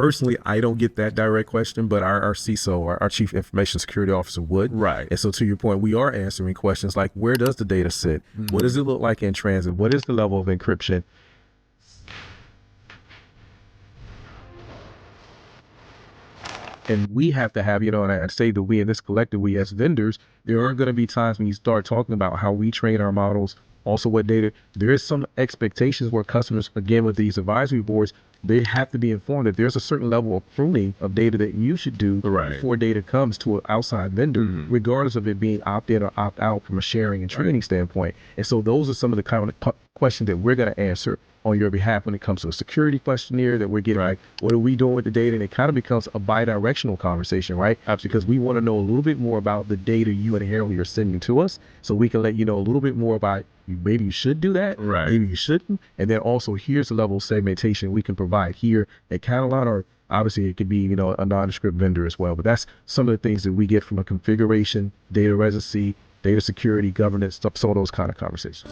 personally, I don't get that direct question, but our CISO, our Chief Information Security Officer would. Right. And so to your point, we are answering questions like, where does the data sit? What does it look like in transit? What is the level of encryption? And we have to have, and I say that we in this collective, we as vendors, there are going to be times when you start talking about how we train our models, also what data, there is some expectations where customers, again, with these advisory boards, they have to be informed that there's a certain level of pruning of data that you should do before data comes to an outside vendor, regardless of it being opt-in or opt-out from a sharing and training standpoint. And so those are some of the kind of questions that we're going to answer on your behalf when it comes to a security questionnaire that we're getting, like, what are we doing with the data? And it kind of becomes a bi-directional conversation, right? Because we want to know a little bit more about the data you inherently are sending to us, so we can let you know a little bit more about maybe you should do that, maybe you shouldn't. And then also, here's the level of segmentation we can provide here at Katalon, or obviously it could be, a nondescript vendor as well. But that's some of the things that we get from a configuration, data residency, data security, governance, some of those kind of conversations.